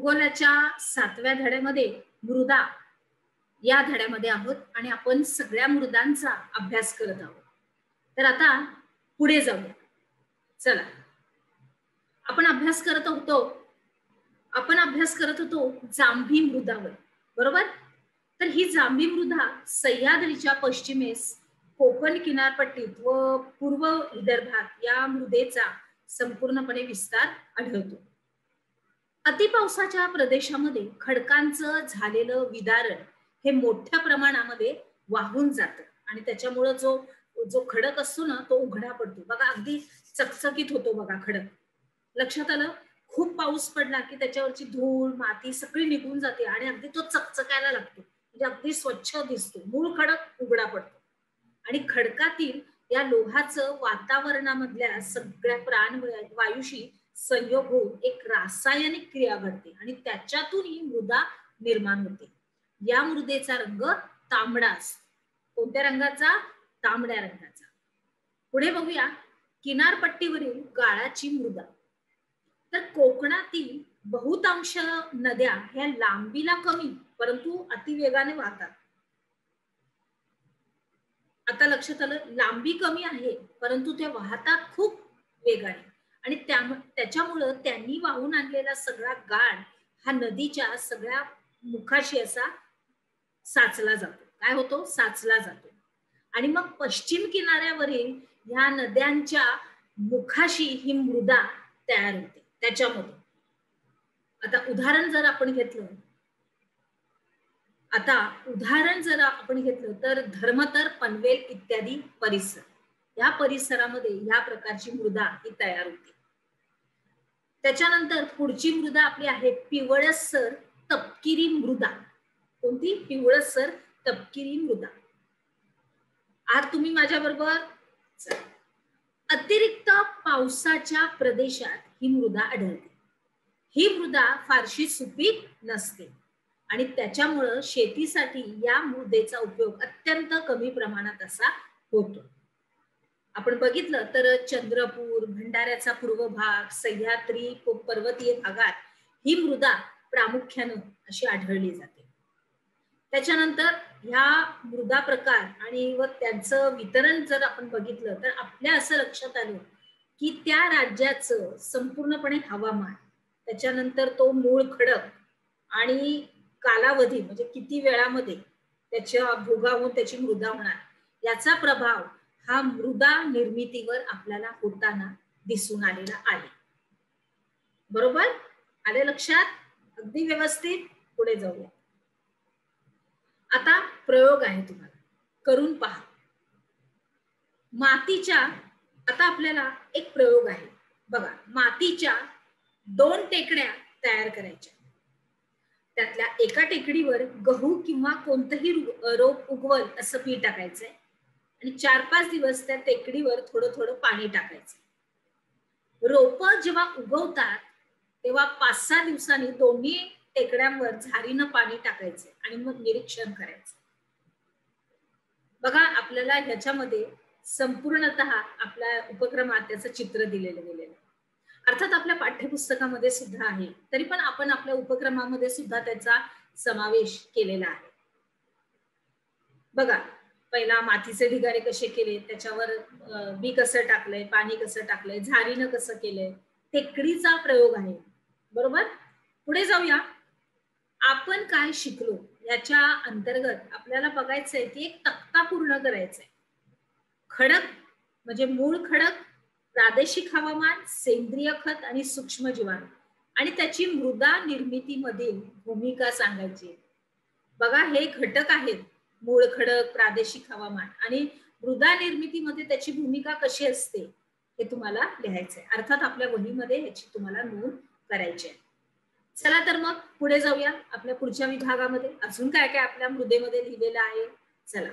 भूगोलाच्या 7व्या धड्यामध्ये मृदा या धड्यामध्ये आहोत आणि आपण सगळ्या मृदांचा अभ्यास करत आहोत. तर आता पुढे जाऊया. चला, आपण अभ्यास करत होतो जांभी मृदावर, बरोबर. तर ही जांभी मृदा सह्याद्रीच्या पश्चिमेस कोकण किनारपट्टीत व पूर्व विदर्भात या मृदेचा संपूर्णपणे विस्तार आढळतो. अतिपावसाच्या प्रदेशामध्ये खडकांचं झालेलं विदारण हे मोठ्या प्रमाणामध्ये वाहून जातं आणि त्याच्यामुळे जो खडक असतो ना तो उघडा पडतो. बघा, अगदी चकचकीत होतो बघा खडक. लक्षात आलं? खूप पाऊस पडला की त्याच्यावरची धूळ माती सगळी निघून जाते आणि अगदी तो चकचकायला लागतो, म्हणजे अगदी स्वच्छ दिसतो. मूळ खडक उघडा पडतो आणि खडकातील या लोहाचं वातावरणामधल्या सगळ्या प्राणवायूशी संयोग होऊन एक रासायनिक क्रिया घडते आणि त्याच्यातून ही मृदा निर्माण होते. या मृदेचा रंग तांबडा असतो. कोणत्या रंगाचा? तांबड्या रंगाचा. पुढे बघूया किनारपट्टीवरील गाळाची मृदा. तर कोकणातील बहुतांश नद्या ह्या लांबीला कमी परंतु अतिवेगाने वाहतात. आता लक्षात आलं? लांबी कमी आहे परंतु त्या वाहतात खूप वेगाने आणि त्याच्यामुळं त्यांनी वाहून आणलेला सगळा गाळ हा नदीच्या सगळ्या मुखाशी असा साचला जातो. काय होतो? साचला जातो. आणि मग पश्चिम किनाऱ्यावरील ह्या नद्यांच्या मुखाशी ही मृदा तयार होते त्याच्यामध्ये. आता उदाहरण जर आपण घेतलं तर धर्मतर, पनवेल इत्यादी परिसर, या परिसरामध्ये या प्रकारची मृदा ही तयार होते. त्याच्यानंतर पुढची मृदा आपली आहे पिवळसर तपकिरी मृदा. कोणती? पिवळसर तपकिरी मृदा. आज तुम्ही माझ्या बरोबर. अतिरिक्त पावसाच्या प्रदेशात ही मृदा आढळते. ही मृदा फारशी सुपीक नसते आणि त्याच्यामुळं शेतीसाठी या मृदेचा उपयोग अत्यंत कमी प्रमाणात असा होतो. आपण बघितलं तर चंद्रपूर, भंडाऱ्याचा पूर्व भाग, सह्याद्री पर्वतीय भागात ही मृदा प्रामुख्याने अशी आढळली जाते. त्याच्यानंतर ह्या मृदा प्रकार आणि व त्यांचं वितरण जर आपण बघितलं तर आपल्या असं लक्षात आलं की त्या राज्याचं संपूर्णपणे हवामान, त्याच्यानंतर तो मूळ खडक आणि कालावधी, म्हणजे किती वेळामध्ये त्याच्या भोगावून त्याची मृदा होणार, याचा प्रभाव हा मृदा निर्मितीवर आपल्याला होताना दिसून आलेला आहे. बरोबर? आले लक्षात? अगदी व्यवस्थित. पुढे जाऊया. आता प्रयोग आहे, तुम्हाला करून पहा. मातीच्या, आता आपल्याला एक प्रयोग आहे बघा. मातीच्या 2 टेकड्या तयार करायच्या. त्यातल्या एका टेकडीवर गहू किंवा कोणतंही रोप उगवल असं बी टाकायचंय आणि 4-5 दिवस त्या टेकडीवर थोडं थोडं पाणी टाकायचं. रोप जेव्हा उगवतात तेव्हा 5-6 दिवसांनी दोन्ही टेकड्यांवर झारीनं पाणी टाकायचं आणि मग निरीक्षण करायचं. बघा, आपल्याला ह्याच्यामध्ये संपूर्णतः आपल्या उपक्रमात त्याचं चित्र दिलेलं गेलेलं. अर्थात आपल्या पाठ्यपुस्तकामध्ये सुद्धा आहे, तरी पण आपण आपल्या उपक्रमामध्ये सुद्धा त्याचा समावेश केलेला आहे. बघा, पहिला मातीचे ढिगारे कसे केले, त्याच्यावर बी कसं टाकलंय, पाणी कसं टाकलंय, झारीनं कसं केलंय, टेकडीचा प्रयोग आहे. बरोबर? पुढे जाऊया. आपण काय शिकलो याच्या अंतर्गत आपल्याला बघायचंय की एक तक्ता पूर्ण करायचा आहे. खडक म्हणजे मूळ खडक, प्रादेशिक हवामान, सेंद्रिय खत आणि सूक्ष्म जीवाणू आणि त्याची मृदा निर्मितीमधील भूमिका सांगायची. बघा, हे घटक आहेत, मूळ खडक, प्रादेशिक हवामान आणि मृदा निर्मितीमध्ये त्याची भूमिका कशी असते हे तुम्हाला लिहायचंय. अर्थात आपल्या वहीमध्ये ह्याची तुम्हाला नोंद करायची आहे. चला तर मग पुढे जाऊया. आपल्या पुढच्या विभागामध्ये अजून काय काय आपल्या मृदेमध्ये लिहिलेलं आहे. चला.